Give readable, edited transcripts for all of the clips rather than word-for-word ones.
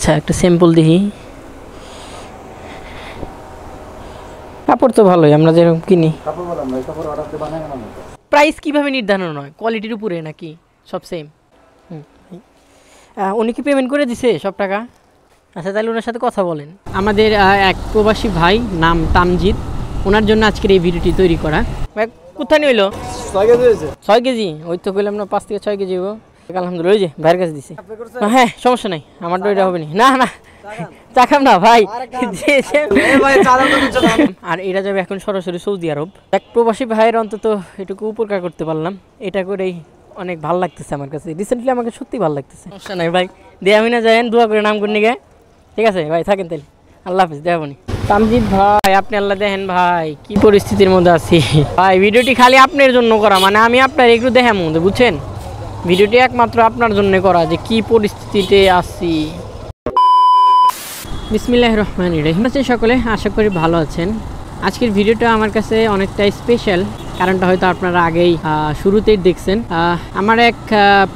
আচ্ছা একটা স্যাম্পল দেখি। কাপড় তো ভালোই, আমরা যেরকম কিনি। প্রাইস কিভাবে নির্ধারণ হয়? কোয়ালিটির উপরে নাকি সব সেম? উনি কি পেমেন্ট করে দিছে সব টাকা? আচ্ছা তাহলে ওনার সাথে কথা বলেন। আমাদের এক প্রবাসী ভাই নাম তামজিদ, ওনার জন্য আজকের এই ভিডিওটি তৈরি করা। ভাই কোথায় নিল? 6 কেজি হয়েছে। 6 কেজি? ওই তো কইলাম না 5 থেকে 6 কেজি হইব। আলহামদুলিল্লাহ, ওই যে ভাইয়ের কাছে দিছি। হ্যাঁ সমস্যা নাই, আমার এটা হবে না। না চাকাম না ভাই। আর এটা যাবে এখন সরাসরি সৌদি আরব। এক প্রবাসী ভাইয়ের অন্তত এটুকু উপকার করতে পারলাম, এটা করেই অনেক ভালো লাগতেছে আমার কাছে। রিসেন্টলি আমাকে সত্যি ভালো লাগতেছে। সমস্যা নাই ভাই, দিয়ে আমি না যাইন দোয়া করে নাম করনি গে। ঠিক আছে ভাই, থাকেন তাহলে, আল্লাহ হাফিজ, দেখাবনি। তামজিদ ভাই আপনি আল্লাহ দেখেন ভাই কি পরিস্থিতির মধ্যে আছি ভাই। ভিডিওটি খালি আপনার জন্য করা, মানে আমি আপনার একটু দেখার মধ্যে, বুঝছেন? ভিডিওটি একমাত্র আপনার জন্য করা, যে কি পরিস্থিতিতে আছি। বিসমিল্লাহির রহমানির রহিম। সকলে আশা করি ভালো আছেন। আজকের ভিডিওটা আমার কাছে অনেকটা স্পেশাল, কারণটা হয়তো আপনারা আগেই শুরুতেই দেখছেন। আমার এক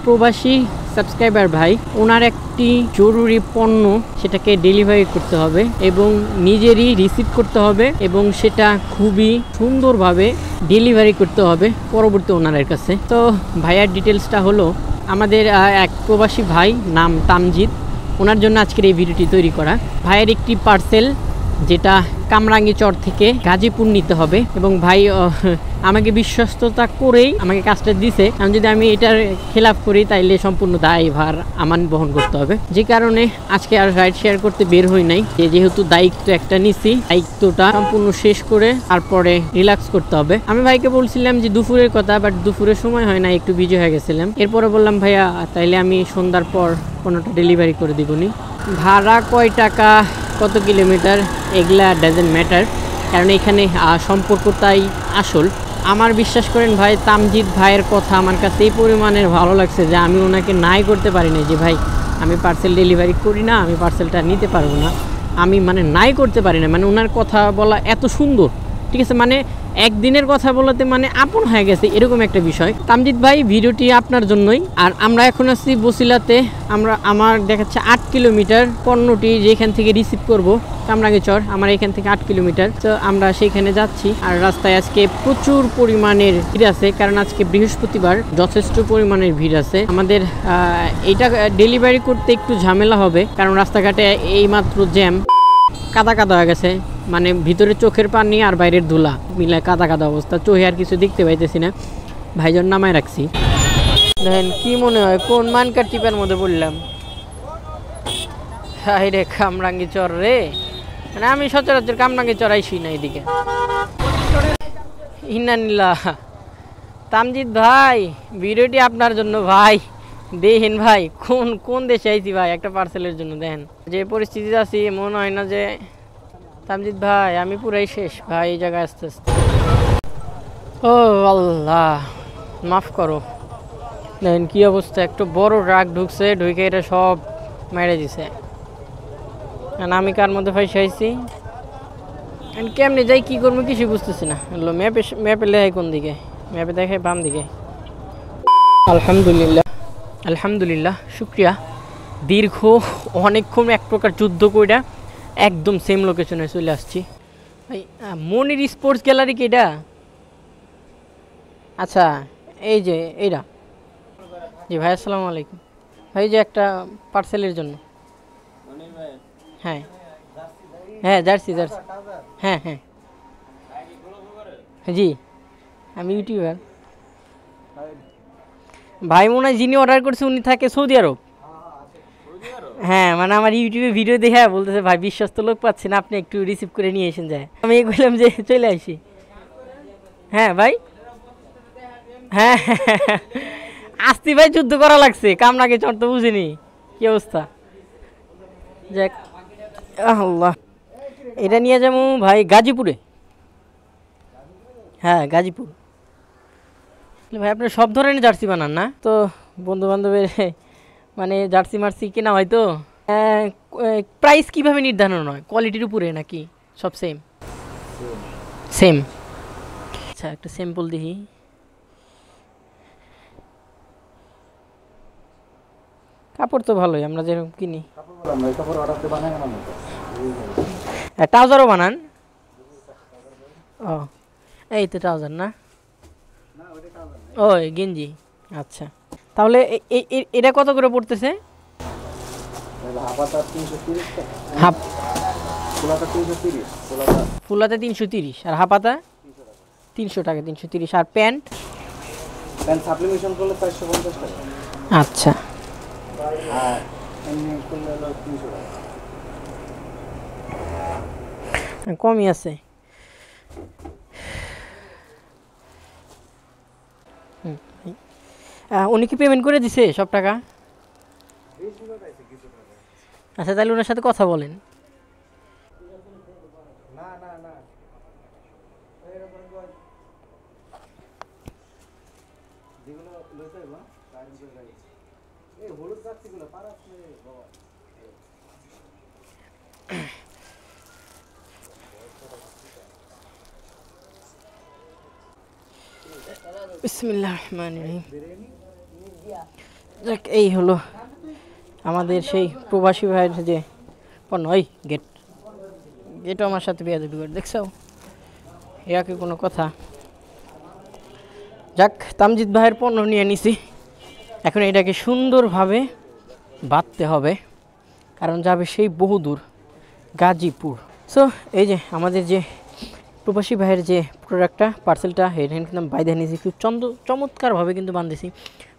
প্রবাসী সাবস্ক্রাইবার ভাই, ওনার একটি জরুরি পণ্য, সেটাকে ডেলিভারি করতে হবে এবং নিজেরই রিসিভ করতে হবে এবং সেটা খুবই সুন্দরভাবে ডেলিভারি করতে হবে পরবর্তী ওনারের কাছে। তো ভাইয়ার ডিটেলসটা হলো, আমাদের এক প্রবাসী ভাই নাম তামজিদ, ওনার জন্য আজকের এই ভিডিওটি তৈরি করা। ভাইয়ের একটি পার্সেল যেটা কামরাঙ্গীচর থেকে গাজীপুর নিতে হবে এবং ভাই আমাকে বিশ্বস্ততা করেই আমাকে কাজটা দিছে। কারণ যদি আমি এটার খেলাফ করি তাইলে সম্পূর্ণ দায়ভার আমার বহন করতে হবে, যে কারণে আজকে আর রাইড শেয়ার করতে বের হই নাই। যেহেতু দায়িত্ব একটা নিছি, দায়িত্বটা সম্পূর্ণ শেষ করে তারপরে রিল্যাক্স করতে হবে। আমি ভাইকে বলছিলাম যে দুপুরের কথা, বাট দুপুরের সময় হয় না, একটু বিজি হয়ে গেছিলাম। এরপরে বললাম ভাইয়া তাইলে আমি সন্ধ্যার পর পণ্যটা ডেলিভারি করে দিবনি। ভাড়া কয় টাকা, কত কিলোমিটার, এগুলা ডাজেন্ট ম্যাটার, কারণ এখানে সম্পর্কটাই আসল। আমার বিশ্বাস করেন ভাই, তামজিদ ভাইয়ের কথা আমার কাছে এই পরিমাণের ভালো লাগছে যে আমি ওনাকে নাই করতে পারি না যে ভাই আমি পার্সেল ডেলিভারি করি না, আমি পার্সেলটা নিতে পারবো না, আমি মানে নাই করতে পারি না। মানে ওনার কথা বলা এত সুন্দর, ঠিক আছে, মানে একদিনের কথা বলাতে মানে আপন হয়ে গেছে, এরকম একটা বিষয়। তামজিদ ভাই ভিডিওটি আপনার জন্যই। আর আমরা এখন আছি বসিলাতে, আমার দেখাচ্ছে 8 কিলোমিটার পণ্যটি যেখান থেকে রিসিভ করব, কামরাঙ্গীচর আমার এখান থেকে 8 কিলোমিটার। তো আমরা সেইখানে যাচ্ছি। আর রাস্তায় আজকে প্রচুর পরিমাণের ভিড় আছে, কারণ আজকে বৃহস্পতিবার, যথেষ্ট পরিমাণের ভিড় আছে। আমাদের এইটা ডেলিভারি করতে একটু ঝামেলা হবে, কারণ রাস্তাঘাটে এইমাত্র জ্যাম, কাদা কাদা হয়ে গেছে, মানে ভিতরে চোখের পানি আর বাইরের ধুলা মিলে কাদা কাদা অবস্থা। চোখে আর কিছু দেখতে পাইতেছি না, ভাইজন নামায় রাখছি। দেখেন কি মনে হয় কোন মানকার টিপার মধ্যে বললাম। হাই রে কামরাঙ্গীচর রে, মানে আমি সচরাচর কামরাঙ্গীচর আইসি না এদিকে। ইন্নানিল্লা। তামজিদ ভাই ভিডিওটি আপনার জন্য ভাই, দেখেন ভাই কোন কোন দেশে আইছি ভাই একটা পার্সেলের জন্য। দেখেন যে পরিস্থিতিতে আছি, মনে হয় না যে তামজিদ ভাই আমি পুরাই শেষ ভাই এই জায়গায় আস্তে আস্তে। ও আল্লাহ মাফ করো। দেখেন কি অবস্থা, একটু বড় ট্রাক ঢুকছে, ঢুকে এটা সব মেরে দিছে। আমি কার মধ্যে ফাইসে আইছি, কেমনে যাই কি করবো কিছু বুঝতেছি না। ম্যাপে লেখাই কোন দিকে, ম্যাপে দেখে বাম দিকে। আলহামদুলিল্লাহ আলহামদুলিল্লাহ, শুক্রিয়া। দীর্ঘ অনেকক্ষণ এক প্রকার যুদ্ধ কইরা একদম সেম লোকেশনে চলে আসছি। ভাই মনির স্পোর্টস গ্যালারি কি এটা? আচ্ছা এই যে এইটা। জি ভাই আসসালামু আলাইকুম। ভাই যে একটা পার্সেলের জন্য। হ্যাঁ হ্যাঁ জার্সি জার্সি, হ্যাঁ হ্যাঁ জি আমি ইউটিউবার। ভাই মনে হয় যিনি অর্ডার করছে উনি থাকে সৌদি আরব। হ্যাঁ মানে আমার ইউটিউবে ভিডিও দেখে বলতেছে ভাই বিশ্বস্ত লোক পাচ্ছি না, আপনি একটু রিসিভ করে নিয়ে এসেন যায়। আমি বললাম যে চলে আসি। হ্যাঁ ভাই হ্যাঁ আসতি ভাই, যুদ্ধ করা লাগছে, কামরাঙ্গীচর তো বুঝিনি কি অবস্থা। যাক আল্লাহ, এটা নিয়ে যাবো ভাই গাজীপুরে। হ্যাঁ গাজীপুর। ভাই আপনি সব ধরনের জার্সি বানান না তো? বন্ধু বান্ধবের মানে জার্সি মার্সি কেনা হয় তো। প্রাইস কিভাবে নির্ধারণ হয়? কোয়ালিটির উপরে নাকি সব সেম? সেম। আচ্ছা একটা স্যাম্পল দেখি। কাপড় তো ভালোই, আমরা যেরকম কিনি। ট্রাউজারও বানান? ও এই তো ট্রাউজার না, ও গেঞ্জি। আচ্ছা, তাহলে এটা কত করে পড়তেছে? হাফ ফুলাতে 330 আর হাফাতা 300 টাকা, 330। আর প্যান্ট সাপ্লিমেশন করলে 450 টাকা। আচ্ছা, আর এমনি করলে 300 টাকা, কমই আছে। উনি কি পেমেন্ট করে দিছে সব টাকা? আচ্ছা, তাহলে ওনার সাথে কথা বলেন। বিসমিল্লাহির রহমানির রহিম। যাক, এই হলো আমাদের সেই প্রবাসী ভাইয়ের যে পণ্য। ওই গেটও আমার সাথে বেয়াদবি করে, দেখছো? এরা কি কোনো কথা? যাক, তামজিদ ভাইয়ের পণ্য নিয়ে নিছি, এখন এটাকে সুন্দরভাবে বাঁধতে হবে, কারণ যাবে সেই বহুদূর গাজীপুর। সো এই যে আমাদের যে প্রবাসী ভাইয়ের যে প্রোডাক্টটা, পার্সেলটা, এখানে কিন্তু আমি বাইরে নিয়েছি, খুব চমৎকারভাবে কিন্তু বাঁধেছি,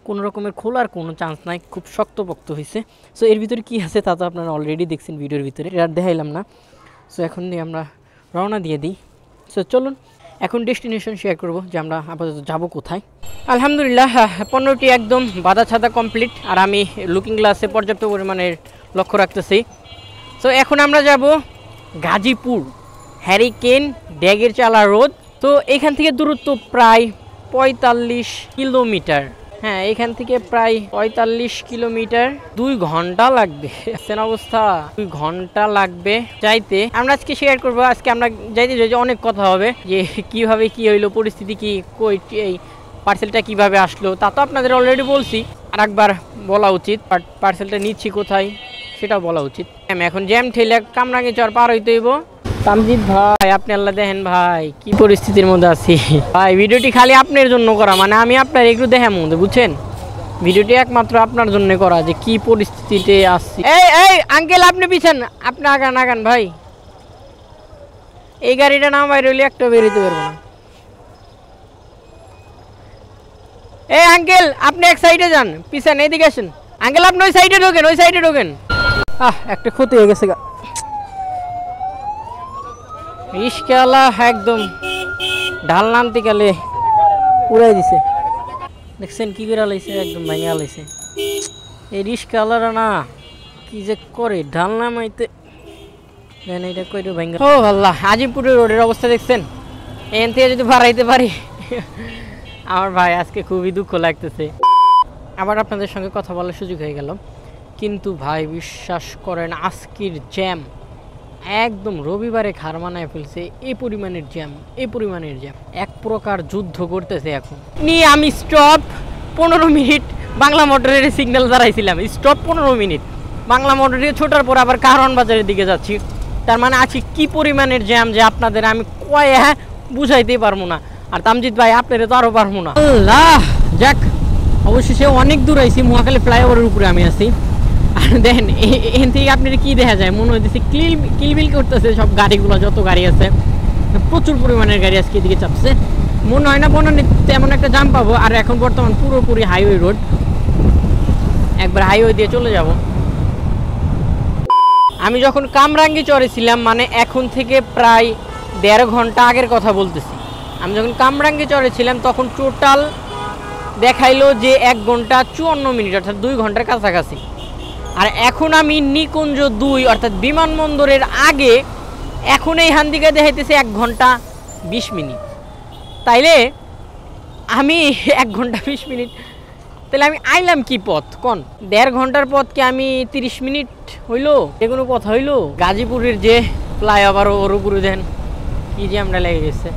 কোনো রকমের খোলার কোনো চান্স নাই, খুব শক্তপোক্ত হয়েছে। সো এর ভিতরে কী আছে তা তো আপনারা অলরেডি দেখছেন ভিডিওর ভিতরে, আর দেখাইলাম না। সো এখন নিয়ে আমরা রওনা দিয়ে দিই। সো চলুন এখন ডেস্টিনেশন শেয়ার করব যে আমরা আপাতত যাব কোথায়। আলহামদুলিল্লাহ, পণ্যটি একদম বাঁধা ছাদা কমপ্লিট, আর আমি লুকিং গ্লাসে পর্যাপ্ত পরিমাণের লক্ষ্য রাখতেছি। সো এখন আমরা যাব গাজীপুর হ্যারিকেন ড্যাগের চালা রোড। তো এখান থেকে দূরত্ব প্রায় 45 কিলোমিটার। হ্যাঁ, এখান থেকে প্রায় 45 কিলোমিটার, 2 ঘন্টা লাগবে। সেন অবস্থা, 2 ঘন্টা লাগবে যাইতে। আমরা আজকে শেয়ার করবো, আজকে আমরা যাইতে যাইতে অনেক কথা হবে, যে কিভাবে কি হইলো, পরিস্থিতি কি, কই এই পার্সেলটা কিভাবে আসলো, তা তো আপনাদের অলরেডি বলছি, আর একবার বলা উচিত। বাট পার্সেলটা নিচ্ছি কোথায় সেটাও বলা উচিত। এখন জ্যাম ঠেলে কামরাঙ্গি চর পার হইতে হইব। তামজিদ ভাই, আপনি আল্লাহ দেখেন ভাই কি পরিস্থিতির মধ্যে আছি ভাই। ভিডিওটি খালি আপনার জন্য করা, মানে আমি আপনার একটু দেখার মধ্যে, বুঝছেন? ভিডিওটি একমাত্র আপনার জন্য করা, যে কি পরিস্থিতিতে আসছি। এই আঙ্কেল, আপনি পিছান, আপনি আগান ভাই। এই গাড়িটা না বাইরে হইলে একটা বেরোতে পারবো না। এই আঙ্কেল, আপনি এক সাইডে যান, পিছান, এদিকে আসেন। আঙ্কেল, আপনি ওই সাইডে ঢোকেন। একটা ক্ষতি হয়ে গেছে গা। রিস্কাওয়ালা একদম ঢাল নামতে গেলে উড়াই দিছে, দেখছেন কি করে লাইছে, একদম ভাঙা লাইছে। এই রিস্কাওয়ালারা না কি যে করে, ঢাল নামাইতে দেন এটা কইটা ভাঙা। ও আল্লাহ, আজিমপুরের রোডের অবস্থা দেখছেন? এখান থেকে যদি বাড়াইতে পারি। আমার ভাই আজকে খুবই দুঃখ লাগতেছে। আবার আপনাদের সঙ্গে কথা বলার সুযোগ হয়ে গেল, কিন্তু ভাই বিশ্বাস করেন, আজকের জ্যাম একদম রবিবারে খার মানায় ফেলছে। এই পরিমাণের জ্যাম। এক প্রকার যুদ্ধ করতেছে এখন নিয়ে। আমি স্টপ 15 মিনিট বাংলা মোটরের সিগন্যাল দাঁড়াইছিলাম, স্টপ 15 মিনিট বাংলা মোটরে ছোটার পর আবার কারওয়ান বাজারের দিকে যাচ্ছি। তার মানে আছি কি পরিমাণের জ্যাম, যে আপনাদের আমি বুঝাইতেই পারবো না। আর তামজিদ ভাই, আপনারা তো আরো পারবো না। আল্লাহ, যাক, অবশেষে অনেক দূর আইছি। মহাখালী ফ্লাইওভারের উপরে আমি আছি। আর দেখেন এখান থেকে আপনার কি দেখা যায়, মনে হইতেছে কিলবিল করতেছে সব গাড়িগুলো, যত গাড়ি আছে, প্রচুর পরিমাণের গাড়ি আজকে এদিকে চাপছে। মনে হয় না তেমন একটা জাম পাবো। আর এখন বর্তমান পুরোপুরি হাইওয়ে রোড, একবার হাইওয়ে দিয়ে চলে যাব। আমি যখন কামরাঙ্গি চরে ছিলাম, মানে এখন থেকে প্রায় 1.5 ঘন্টা আগের কথা বলতেছি, আমি যখন কামরাঙ্গি চরে ছিলাম তখন টোটাল দেখাইলো যে 1 ঘন্টা 54 মিনিট, অর্থাৎ 2 ঘন্টার কাছাকাছি। আর এখন আমি নিকুঞ্জ 2 অর্থাৎ বিমানবন্দরের আগে, এখন এই হান্দিকা দেখাইতেছে 1 ঘন্টা 20 মিনিট। তাইলে আমি 1 ঘন্টা 20 মিনিট, তাহলে আমি আইলাম কি পথ কোন? 1.5 ঘন্টার পথকে আমি 30 মিনিট হইলো? এগুলো কথা হইলো? গাজীপুরের যে ফ্লাইওভার, ওর উপরে দেন কি যে আমরা লেগে গেছে।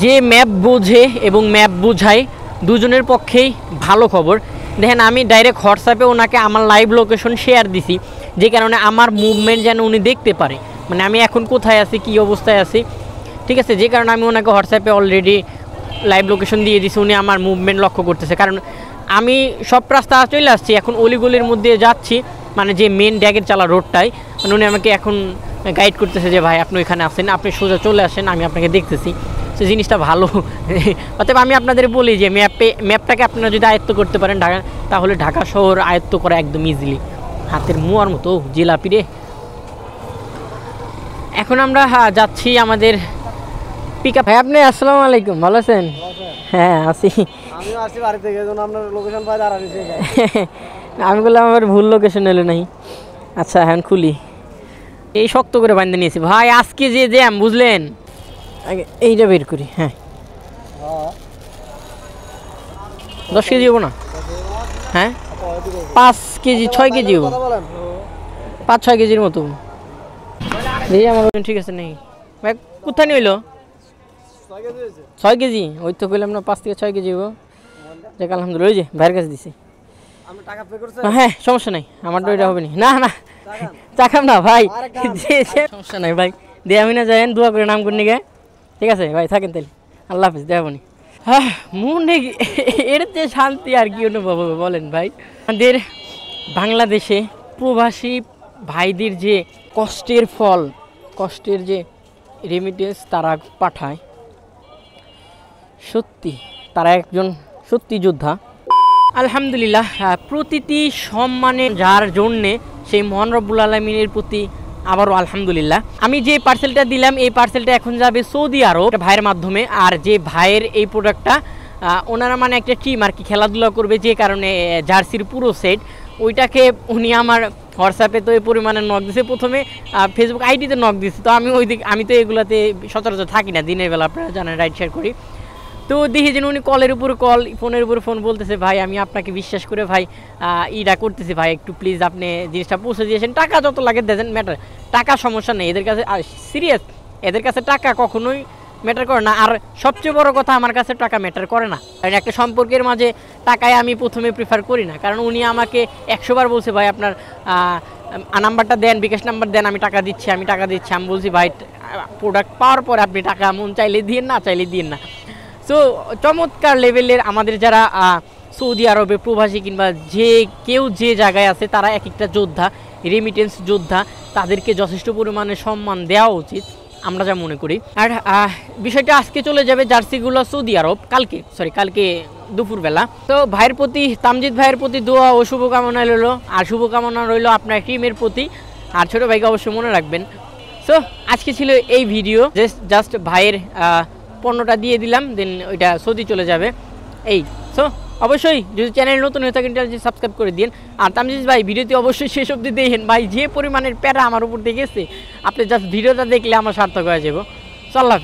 যে ম্যাপ বোঝে এবং ম্যাপ বোঝায়, দুজনের পক্ষেই ভালো খবর। দেখেন আমি ডাইরেক্ট হোয়াটসঅ্যাপে ওনাকে আমার লাইভ লোকেশন শেয়ার দিছি, যে কারণে আমার মুভমেন্ট যেন উনি দেখতে পারে, মানে আমি এখন কোথায় আছি, কী অবস্থায় আছি, ঠিক আছে। যে কারণে আমি ওনাকে হোয়াটসঅ্যাপে অলরেডি লাইভ লোকেশন দিয়ে দিছি, উনি আমার মুভমেন্ট লক্ষ্য করতেছে। কারণ আমি সব রাস্তা চলে আসছি, এখন অলিগলির মধ্যে যাচ্ছি, মানে যে মেন ড্যাগের চালা রোডটাই, মানে উনি আমাকে এখন গাইড করতেছে যে ভাই আপনি ওইখানে আসেন, আপনি সোজা চলে আসেন, আমি আপনাকে দেখতেছি। সে জিনিসটা ভালো। অতএব আমি আপনাদের বলি যে ম্যাপটাকে আপনারা যদি আয়ত্ত করতে পারেন ঢাকা, তাহলে ঢাকা শহর আয়ত্ত করা একদম ইজিলি, হাতের মুয়ার মতো জিলাপি রে। এখন আমরা যাচ্ছি আমাদের পিক আপ। ভাই আপনি আসসালামু আলাইকুম, ভালো আছেন? হ্যাঁ আছি। আমি বললাম আমার ভুল লোকেশন এলো নাই। আচ্ছা এখন খুলি, এই শক্ত করে বাঁধতে নিয়েছি ভাই, আজকে যে জ্যাম বুঝলেন। আগে এইটা বের করি। হ্যাঁ 10 কেজি হবো না? হ্যাঁ 5 কেজি 6 কেজি হবো, 5-6 কেজির মতো। আমার ঠিক আছে নেই ভাই, কোথায় নিয়ে হইলো? 6 কেজি, ওই তো কইলাম না 5 থেকে 6 কেজি হবো। দেখ আলহামদুলিল্লাহ, ওই যে ভাইয়ের কাছে দিছি। হ্যাঁ সমস্যা নাই, আমার তো এটা হবে না। না চাকাম না ভাই, সমস্যা নাই ভাই, দিয়ে আমি না যাইন দোয়া করে নাম করে নিগে। ঠিক আছে ভাই, থাকেন তাহলে, আল্লাহ হাফিজ, দেখাবনি। হ্যাঁ মনে এর যে শান্তি আর কি অনুভব হবে বলেন ভাই। আমাদের বাংলাদেশে প্রবাসী ভাইদের যে কষ্টের ফল, কষ্টের যে রেমিটেন্স তারা পাঠায়, সত্যি তারা একজন সত্যি যোদ্ধা। আলহামদুলিল্লাহ, প্রতিটি সম্মানে যার জন্যে সেই মহান রব্বুল আলমিনের প্রতি আবারও আলহামদুলিল্লাহ। আমি যে পার্সেলটা দিলাম এই পার্সেলটা এখন যাবে সৌদি আরব ভাইয়ের মাধ্যমে। আর যে ভাইয়ের এই প্রোডাক্টটা ওনারা মানে একটা টিম আর কি খেলাধুলা করবে, যে কারণে জার্সির পুরো সেট, ওইটাকে উনি আমার হোয়াটসঅ্যাপে তো এই পরিমাণে নক দিছে, প্রথমে ফেসবুক আইডিতে নক দিচ্ছে। তো আমি তো এগুলাতে সচরাচর থাকি না, দিনের বেলা আপনারা জানেন রাইড শেয়ার করি। তো দেখি যেন উনি কলের উপরে কল, ফোনের উপরে ফোন বলতেছে ভাই আমি আপনাকে বিশ্বাস করে ভাই ইটা করতেছি ভাই, একটু প্লিজ আপনি জিনিসটা পৌঁছে দিয়েছেন, টাকা যত লাগে দেন ম্যাটার, টাকা সমস্যা নেই এদের কাছে, সিরিয়াস এদের কাছে টাকা কখনোই ম্যাটার করে না। আর সবচেয়ে বড় কথা আমার কাছে টাকা ম্যাটার করে না, কারণ একটা সম্পর্কের মাঝে টাকায় আমি প্রথমে প্রিফার করি না। কারণ উনি আমাকে 100 বার বলছে ভাই আপনার নাম্বারটা দেন, বিকাশ নাম্বার দেন, আমি টাকা দিচ্ছি। আমি বলছি ভাই প্রোডাক্ট পাওয়ার পরে আপনি টাকা মন চাইলে দিয়েন, না চাইলে দিয়েন না। সো চমৎকার লেভেলের আমাদের যারা সৌদি আরবে প্রবাসী কিংবা যে কেউ যে জায়গায় আছে তারা এক একটা যোদ্ধা, রেমিটেন্স যোদ্ধা, তাদেরকে যথেষ্ট পরিমাণে সম্মান দেওয়া উচিত আমরা যা মনে করি। আর বিষয়টা আজকে চলে যাবে জার্সিগুলো সৌদি আরব কালকে দুপুরবেলা। তো ভাইয়ের প্রতি, তামজিদ ভাইয়ের প্রতি দোয়া ও শুভকামনা রইল, আর শুভকামনা রইল আপনার টিমের প্রতি, আর ছোটো ভাইকে অবশ্যই মনে রাখবেন। সো আজকে ছিল এই ভিডিও, জাস্ট ভাইয়ের পণ্যটা দিয়ে দিলাম, দেন ওইটা সৌদি চলে যাবে এই। সো অবশ্যই যদি চ্যানেল নতুন হয়ে থাকেন চ্যানেলটি সাবস্ক্রাইব করে দিন। আর তামজিদ ভাই ভিডিওটি অবশ্যই শেষ অবধি দেখেন ভাই, যে পরিমাণের প্যারা আমার উপর দিয়ে গেছে, আপনি জাস্ট ভিডিওটা দেখলে আমার সার্থক হয়ে যাবো। আল্লাহ হাফেজ।